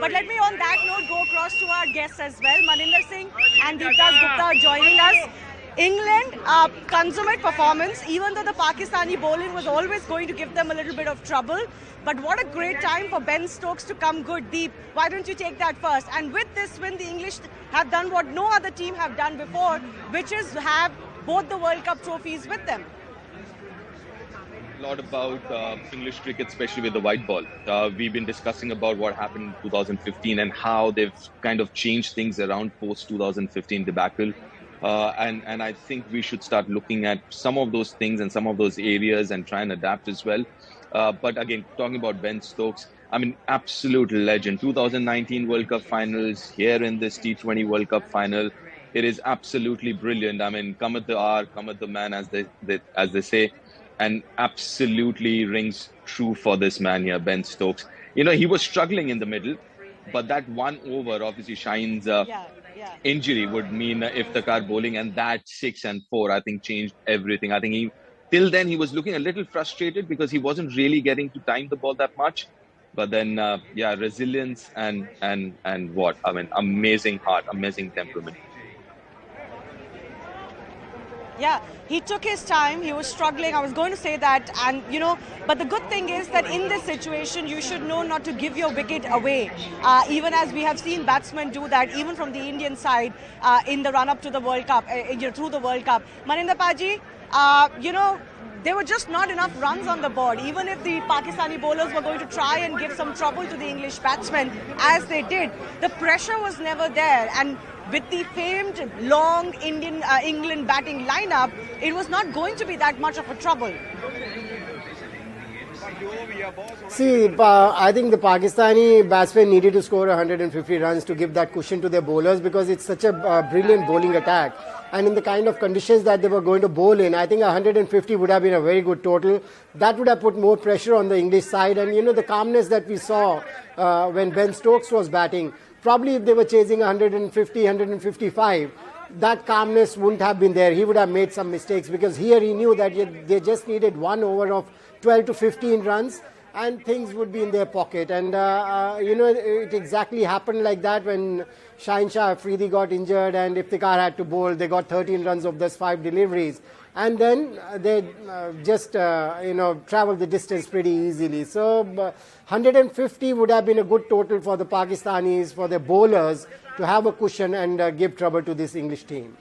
But let me on that note go across to our guests as well. Maninder Singh and Deepdas Gupta joining us. England, consummate performance, even though the Pakistani bowling was always going to give them a little bit of trouble. But what a great time for Ben Stokes to come good deep. Why don't you take that first? And with this win, the English have done what no other team have done before, which is have both the World Cup trophies with them. A lot about English cricket, especially with the white ball. We've been discussing about what happened in 2015 and how they've kind of changed things around post 2015 debacle. And I think we should start looking at some of those things and some of those areas and try and adapt as well. But again, talking about Ben Stokes, I mean, absolute legend. 2019 World Cup finals, here in this T20 World Cup final. It is absolutely brilliant. I mean, come at the hour, come at the man, as they say. And absolutely rings true for this man here, Ben Stokes. You know, he was struggling in the middle, but that one over obviously shines. Injury would mean Iftikhar bowling, and that 6 and 4 I think changed everything. I think till then he was looking a little frustrated because he wasn't really getting to time the ball that much. But then resilience and what I mean, amazing heart, amazing temperament. Yeah, he took his time. He was struggling. I was going to say that. And, you know, but the good thing is that in this situation, you should know not to give your wicket away. Even as we have seen batsmen do that, even from the Indian side in the run-up to the World Cup, through the World Cup. Maninder Paji, you know, there were just not enough runs on the board. Even if the Pakistani bowlers were going to try and give some trouble to the English batsmen, as they did, the pressure was never there. And with the famed long England batting lineup, it was not going to be that much of a trouble. See, I think the Pakistani batsmen needed to score 150 runs to give that cushion to their bowlers because it's such a brilliant bowling attack. And in the kind of conditions that they were going to bowl in, I think 150 would have been a very good total. That would have put more pressure on the English side. And, you know, the calmness that we saw when Ben Stokes was batting, probably if they were chasing 150, 155, that calmness wouldn't have been there. He would have made some mistakes because here he knew that they just needed one over of 12 to 15 runs and things would be in their pocket. And, you know, it exactly happened like that when Shah Afridi got injured and Iftikhar had to bowl. They got 13 runs of those 5 deliveries. And then they just, you know, traveled the distance pretty easily. So 150 would have been a good total for the Pakistanis, for their bowlers, to have a cushion and give trouble to this English team.